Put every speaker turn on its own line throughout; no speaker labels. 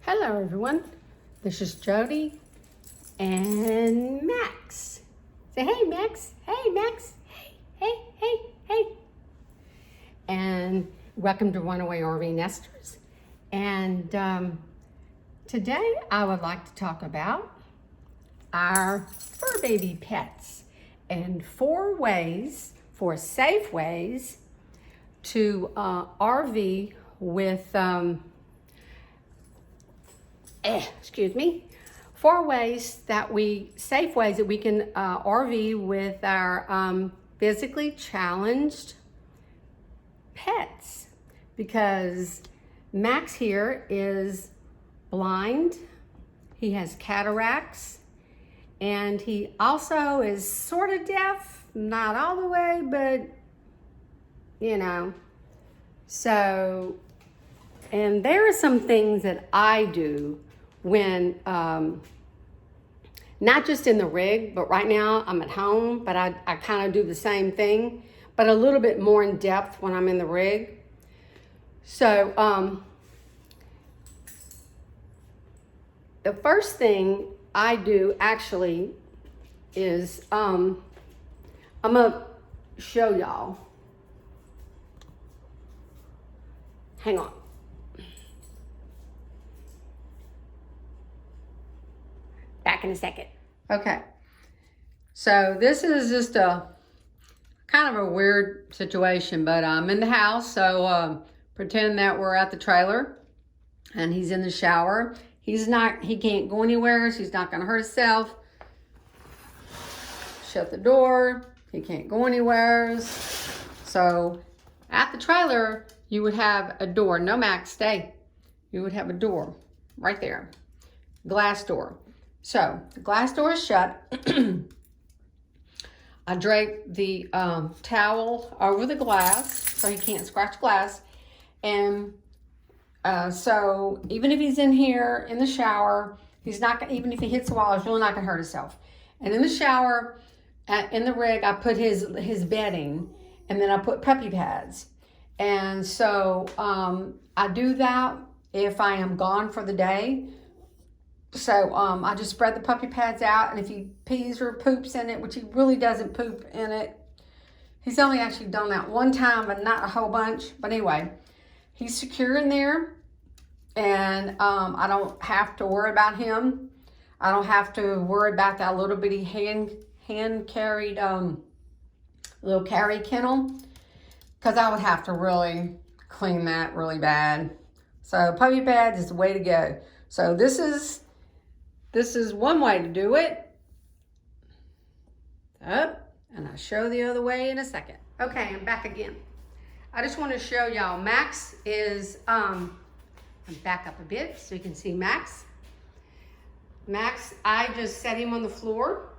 Hello everyone, this is Jody and Max. Say hey Max, hey Max, hey. And welcome to Runaway RV Nesters. And today I would like to talk about our fur baby pets and four safe ways to RV with safe ways that we can RV with our physically challenged pets, because Max here is blind, he has cataracts, and he also is sort of deaf, not all the way, but you know. So, and there are some things that I do when, not just in the rig, but right now I'm at home, but I kind of do the same thing, but a little bit more in depth when I'm in the rig. So the first thing I do actually is, I'm gonna show y'all. Hang on. Back in a second. Okay, so this is just a kind of a weird situation, but I'm in the house, so pretend that we're at the trailer and he's in the shower. He can't go anywhere, so he's not gonna hurt himself. Shut the door, he can't go anywhere. So at the trailer, you would have a door. No, Max, stay. You would have a door right there, glass door. So the glass door is shut. I drape the towel over the glass so he can't scratch glass. And so even if he's in here in the shower, he's not gonna, even if he hits the wall, he's really not gonna hurt himself. And in the shower, in the rig, I put his bedding, and then I put puppy pads. And so I do that if I am gone for the day. So I just spread the puppy pads out, and if he pees or poops in it, which he really doesn't poop in it, he's only actually done that one time, but not a whole bunch. But anyway, he's secure in there, and I don't have to worry about him. I don't have to worry about that little bitty hand carried little carry kennel, because I would have to really clean that really bad. So puppy pads is the way to go. So this is one way to do it. Up, and I'll show the other way in a second. Okay, I'm back again. I just want to show y'all, Max is, back up a bit so you can see Max. Max, I just set him on the floor.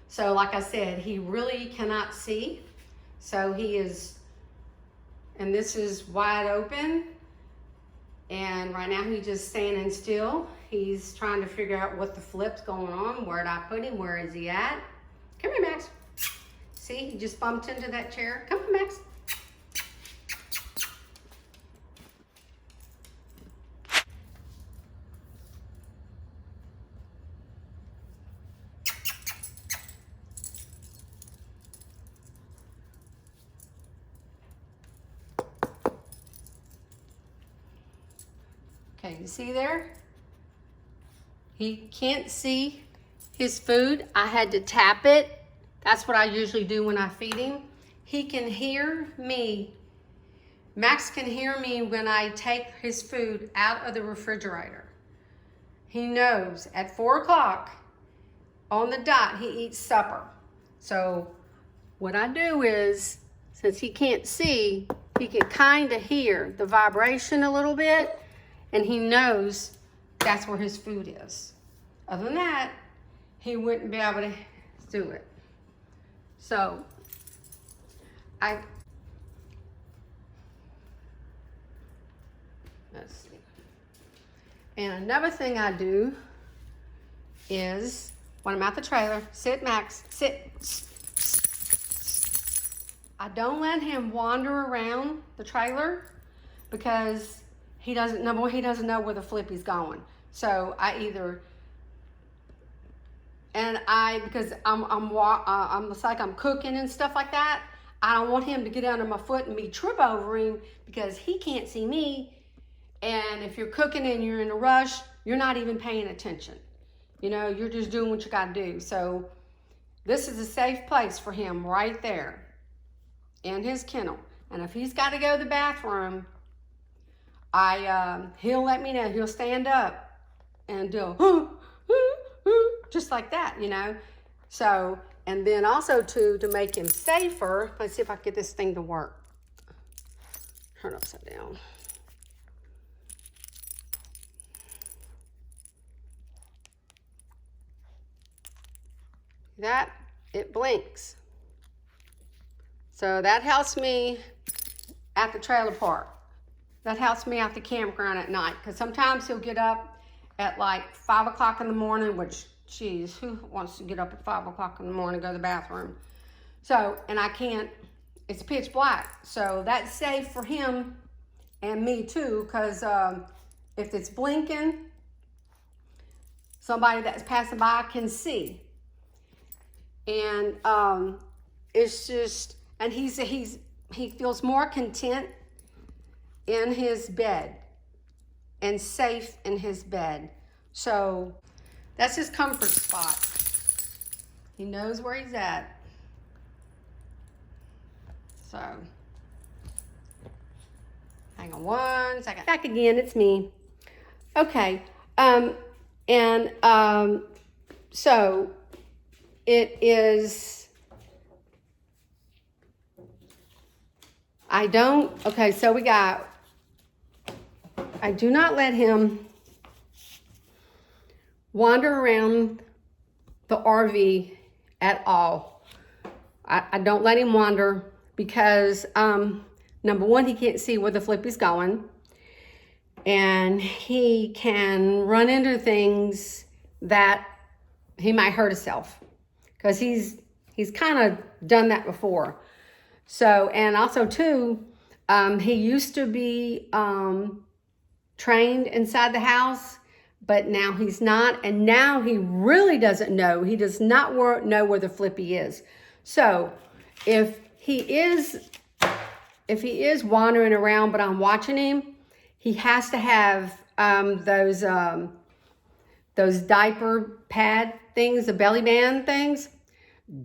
So like I said, he really cannot see. So he is, and this is wide open. And right now he's just standing still. He's trying to figure out what the flip's going on. Where did I put him? Where is he at? Come here, Max. See, he just bumped into that chair. Come on, Max. Okay, you see there? He can't see his food. I had to tap it. That's what I usually do when I feed him. He can hear me. Max can hear me when I take his food out of the refrigerator. He knows at 4 o'clock on the dot, he eats supper. So what I do is, since he can't see, he can kind of hear the vibration a little bit, and he knows that's where his food is. Other than that, he wouldn't be able to do it. So let's see. And another thing I do is, when I'm at the trailer, sit, Max, sit. I don't let him wander around the trailer, because he doesn't, number one, he doesn't know where the flippy's going. So I either, because it's like I'm cooking and stuff like that, I don't want him to get under my foot and me trip over him because he can't see me. And if you're cooking and you're in a rush, you're not even paying attention. You know, you're just doing what you got to do. So this is a safe place for him right there in his kennel. And if he's got to go to the bathroom, he'll let me know. He'll stand up and do just like that, you know. So, and then also to make him safer, let's see if I can get this thing to work. Turn upside down. That, it blinks. So that helps me at the trailer park. That helps me at the campground at night, because sometimes he'll get up at like 5 o'clock in the morning, which, geez, who wants to get up at 5 o'clock in the morning and go to the bathroom? So, and I can't, it's pitch black. So that's safe for him and me too, because if it's blinking, somebody that's passing by can see. And it's just, and he feels more content in his bed and safe in his bed. So that's his comfort spot. He knows where he's at. So hang on one second. Back again, it's me. Okay. So it is, so I do not let him wander around the RV at all. I don't let him wander because, number one, he can't see where the flippy's going. And he can run into things that he might hurt himself. Because he's kind of done that before. So, and also too, he used to be trained inside the house, but now he's not. And now he really doesn't know. He does not know where the flippy is. So if he is wandering around, but I'm watching him, he has to have those diaper pad things, the belly band things.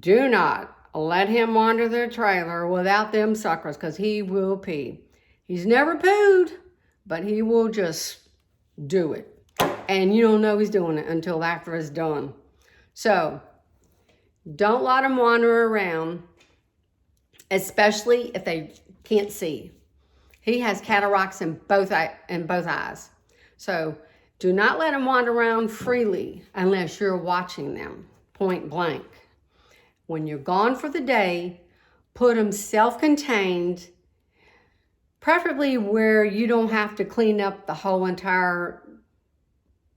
Do not let him wander the trailer without them suckers, because he will pee. He's never pooed, but he will just do it. And you don't know he's doing it until after it's done. So don't let him wander around, especially if they can't see. He has cataracts in both eyes. So do not let him wander around freely unless you're watching them, point blank. When you're gone for the day, put them self-contained, preferably where you don't have to clean up the whole entire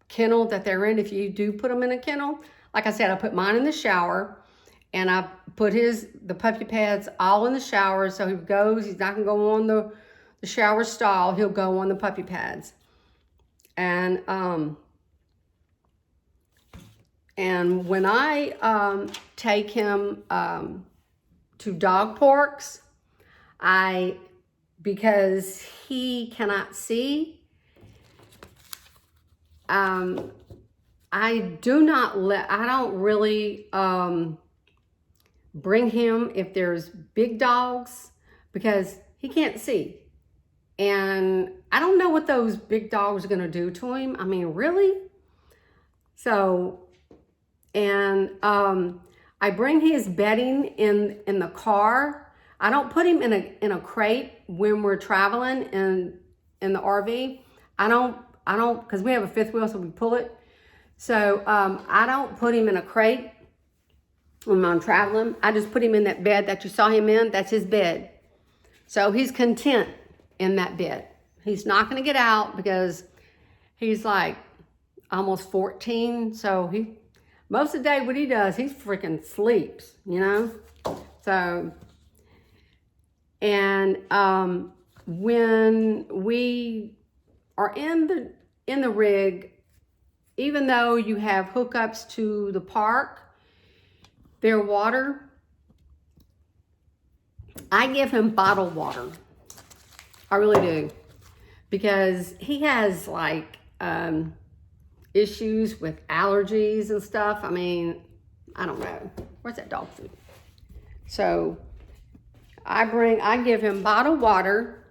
kennel that they're in. If you do put them in a kennel, like I said, I put mine in the shower, and I put the puppy pads all in the shower. So he's not gonna go on the shower stall, he'll go on the puppy pads. And when I take him to dog parks, because he cannot see, I don't really bring him if there's big dogs, because he can't see. And I don't know what those big dogs are going to do to him. I mean, really? So, and I bring his bedding in the car. I don't put him in a crate when we're traveling in the RV. I don't, because we have a fifth wheel, so we pull it. So I don't put him in a crate when I'm traveling. I just put him in that bed that you saw him in. That's his bed. So he's content in that bed. He's not going to get out because he's like almost 14. So most of the day what he does, he freaking sleeps, you know? So, and when we are in the rig, even though you have hookups to the park, their water, I give him bottled water. I really do. Because he has like issues with allergies and stuff. I mean, I don't know. Where's that dog food? So I give him bottled water,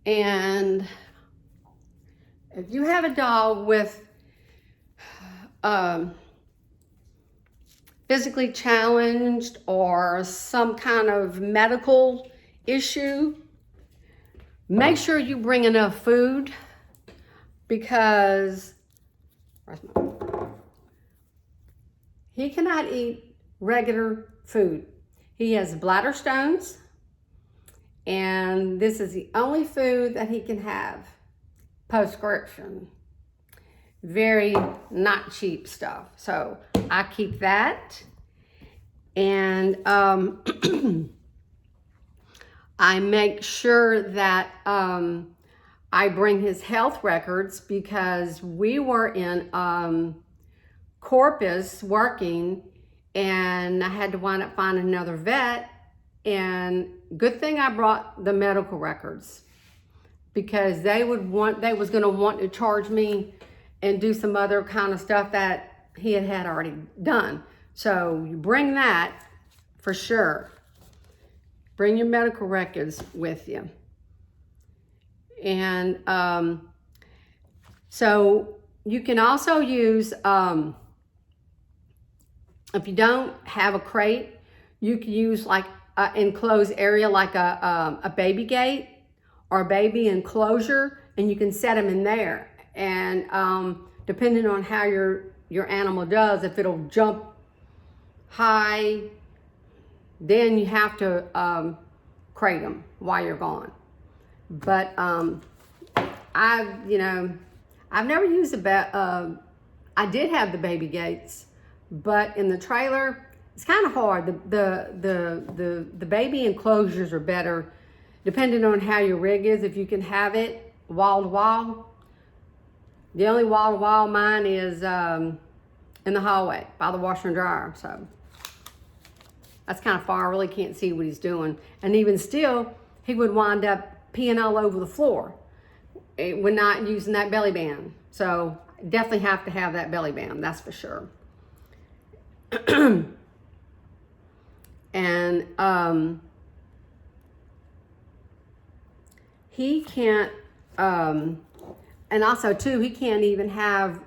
and if you have a dog with physically challenged or some kind of medical issue, make sure you bring enough food, because he cannot eat regular food. He has bladder stones, and this is the only food that he can have, prescription. Very not cheap stuff. So I keep that, and I make sure that I bring his health records, because we were in Corpus working, and I had to wind up finding another vet, and good thing I brought the medical records, because they was going to want to charge me and do some other kind of stuff that he had already done. So you bring that for sure. Bring your medical records with you. And so you can also use, if you don't have a crate, you can use like an enclosed area, like a baby gate or a baby enclosure, and you can set them in there. And depending on how your animal does, if it'll jump high, then you have to crate them while you're gone. But I've never used I did have the baby gates, but in the trailer it's kind of hard. The baby enclosures are better, depending on how your rig is. If you can have it wall to wall. The only wall to wall mine is in the hallway by the washer and dryer, so that's kind of far. I really can't see what he's doing. And even still, he would wind up peeing all over the floor when not using that belly band. So definitely have to have that belly band, that's for sure. And he can't, and also too, he can't even have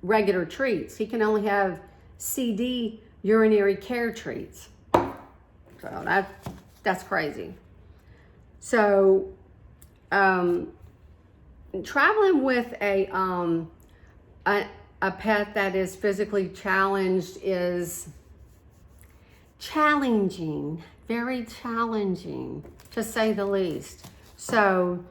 regular treats. He can only have CD, urinary care treats. So that's crazy. So traveling with a pet that is physically challenged is challenging, very challenging, to say the least. So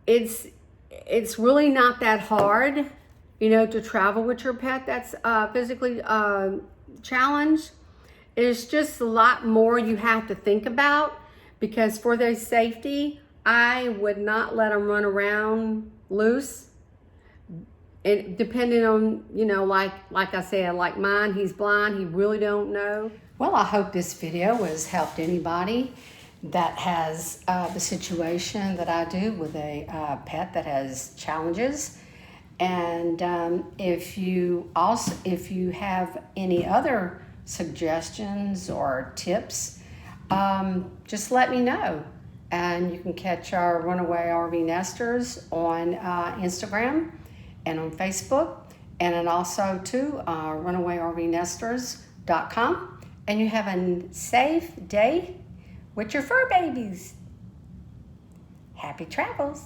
it's really not that hard, to travel with your pet that's physically challenged. It's just a lot more you have to think about, because for their safety, I would not let them run around loose. And depending on, like I said, like mine, he's blind, he really don't know. Well, I hope this video has helped anybody that has the situation that I do with a pet that has challenges. And if you have any other suggestions or tips, just let me know. And you can catch our Runaway RV Nesters on Instagram and on Facebook, and then also to runawayrvnesters.com. And you have a safe day with your fur babies. Happy travels.